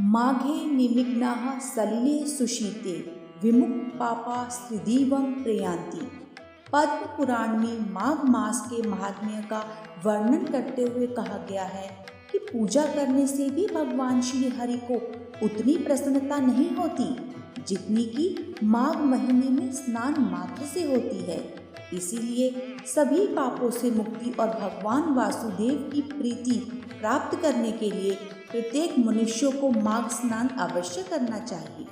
माघे निमग्नाः सलिले सुशीते विमुक्तपापा श्रीदेवं प्रयान्ति। पद्म पुराण में माघ मास के महात्म्य का वर्णन करते हुए कहा गया है कि पूजा करने से भी भगवान श्री हरि को उतनी प्रसन्नता नहीं होती जितनी कि माघ महीने में स्नान मात्र से होती है। इसीलिए सभी पापों से मुक्ति और भगवान वासुदेव की प्रीति प्राप्त करने के लिए प्रत्येक मनुष्य को माघ स्नान अवश्य करना चाहिए।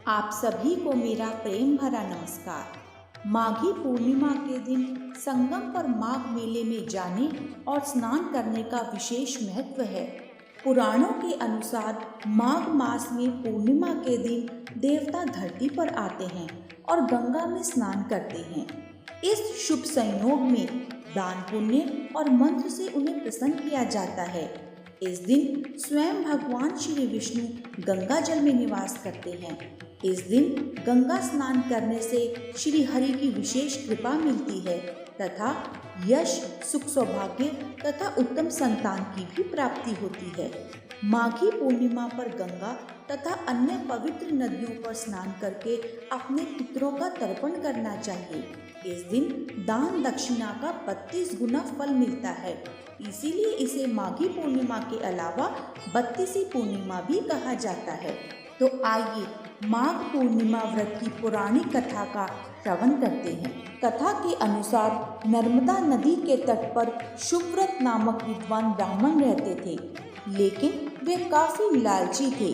आप सभी को मेरा प्रेम भरा नमस्कार। माघी पूर्णिमा के दिन संगम पर माघ मेले में जाने और स्नान करने का विशेष महत्व है। पुराणों के अनुसार माघ मास में पूर्णिमा के दिन देवता धरती पर आते हैं और गंगा में स्नान करते हैं। इस शुभ संयोग में दान पुण्य और मंत्र से उन्हें प्रसन्न किया जाता है। इस दिन स्वयं भगवान श्री विष्णु गंगा जल में निवास करते हैं। इस दिन गंगा स्नान करने से श्री हरि की विशेष कृपा मिलती है तथा यश, सुख, सौभाग्य तथा उत्तम संतान की भी प्राप्ति होती है। माघी पूर्णिमा पर गंगा तथा अन्य पवित्र नदियों पर स्नान करके अपने पितरों का तर्पण करना चाहिए। इस दिन दान दक्षिणा का 32 गुना फल मिलता है। इसीलिए इसे माघी पूर्णिमा के अलावा 32वीं पूर्णिमा भी कहा जाता है। तो आइए माघ पूर्णिमा व्रत की पौराणिक कथा का श्रवण करते हैं। कथा के अनुसार नर्मदा नदी के तट पर सुव्रत नामक विद्वान ब्राह्मण रहते थे, लेकिन वे काफी लालची थे।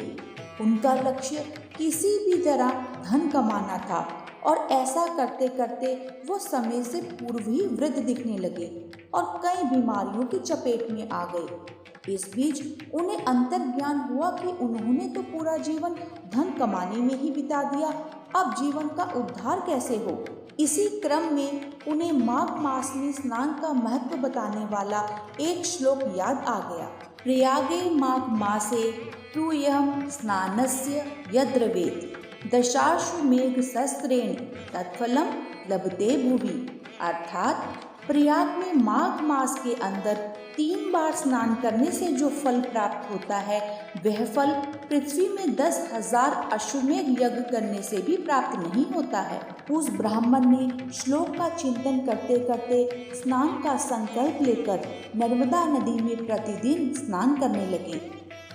उनका लक्ष्य किसी भी तरह धन कमाना था और ऐसा करते करते वो समय से पूर्व ही वृद्ध दिखने लगे और कई बीमारियों की चपेट में आ गए। इस बीच उन्हें अंतर्ज्ञान हुआ कि उन्होंने तो पूरा जीवन धन कमाने में ही बिता दिया, अब जीवन का उद्धार कैसे हो। इसी क्रम में उन्हें माघ मास में स्नान का महत्व बताने वाला एक श्लोक याद आ गया। प्रयागे माघ मासे तूयं स्नानस्य यद्रवेत् दशाश्वमेघ शस्त्रेण तत्फलम लभते भुवि। अर्थात प्रयाग में माघ मास के अंदर 3 बार स्नान करने से जो फल प्राप्त होता है वह फल पृथ्वी में 10,000 अश्वमेघ यज्ञ करने से भी प्राप्त नहीं होता है। उस ब्राह्मण ने श्लोक का चिंतन करते करते स्नान का संकल्प लेकर नर्मदा नदी में प्रतिदिन स्नान करने लगे।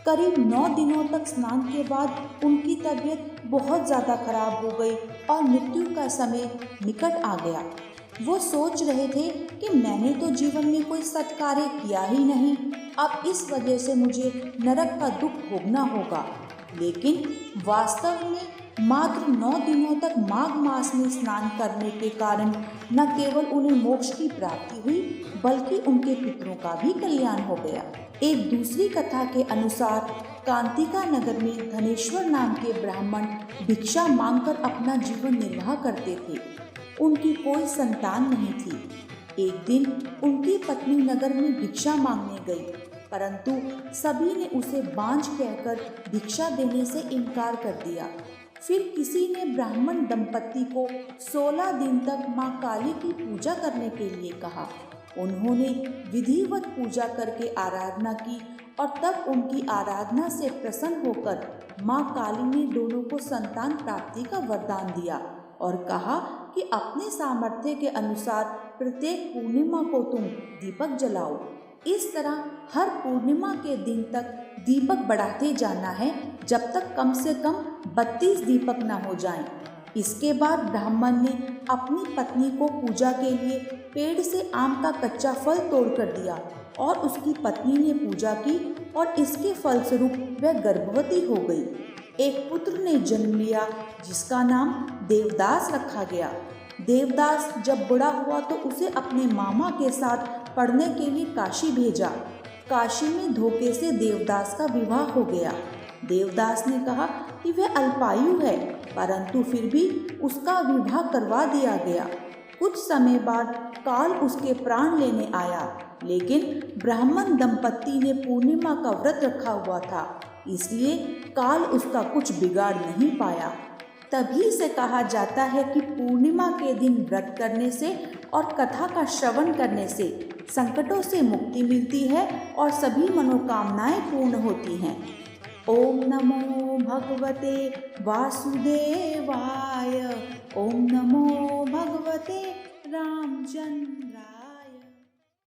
करीब 9 दिनों तक स्नान के बाद उनकी तबीयत बहुत ज़्यादा खराब हो गई और मृत्यु का समय निकट आ गया। वो सोच रहे थे कि मैंने तो जीवन में कोई सत्कार्य किया ही नहीं, अब इस वजह से मुझे नरक का दुख भोगना होगा। लेकिन वास्तव में मात्र 9 दिनों तक माघ मास में स्नान करने के कारण न केवल उन्हें मोक्ष की प्राप्ति हुई बल्कि उनके पितरों का भी कल्याण हो गया। एक दूसरी कथा के अनुसार कांतिका नगर में धनेश्वर नाम के ब्राह्मण भिक्षा मांगकर अपना जीवन निर्वाह करते थे। उनकी कोई संतान नहीं थी। एक दिन उनकी पत्नी नगर में भिक्षा मांगने गई, परंतु सभी ने उसे बांझ कहकर भिक्षा देने से इनकार कर दिया। फिर किसी ने ब्राह्मण दंपत्ति को 16 दिन तक मां काली की पूजा करने के लिए कहा। उन्होंने विधिवत पूजा करके आराधना की और तब उनकी आराधना से प्रसन्न होकर मां काली ने दोनों को संतान प्राप्ति का वरदान दिया और कहा कि अपने सामर्थ्य के अनुसार प्रत्येक पूर्णिमा को तुम दीपक जलाओ। इस तरह हर पूर्णिमा के दिन तक दीपक बढ़ाते जाना है जब तक कम से कम 32 दीपक न हो जाएं। इसके बाद ब्राह्मण ने अपनी पत्नी को पूजा के लिए पेड़ से आम का कच्चा फल तोड़ कर दिया और उसकी पत्नी ने पूजा की और इसके फलस्वरूप वह गर्भवती हो गई। एक पुत्र ने जन्म लिया जिसका नाम देवदास रखा गया। देवदास जब बड़ा हुआ तो उसे अपने मामा के साथ पढ़ने के लिए काशी भेजा। काशी में धोखे से देवदास का विवाह हो गया। देवदास ने कहा कि वह अल्पायु है, परंतु फिर भी उसका विवाह करवा दिया गया। कुछ समय बाद काल उसके प्राण लेने आया, लेकिन ब्राह्मण दंपत्ति ने पूर्णिमा का व्रत रखा हुआ था, इसलिए काल उसका कुछ बिगाड़ नहीं पाया। तभी से कहा जाता है कि पूर्णिमा के दिन व्रत करने से और कथा का श्रवण करने से संकटों से मुक्ति मिलती है और सभी मनोकामनाएं पूर्ण होती हैं। ओम नमो भगवते वासुदेवाय। ओम नमो भगवते रामचंद्राय।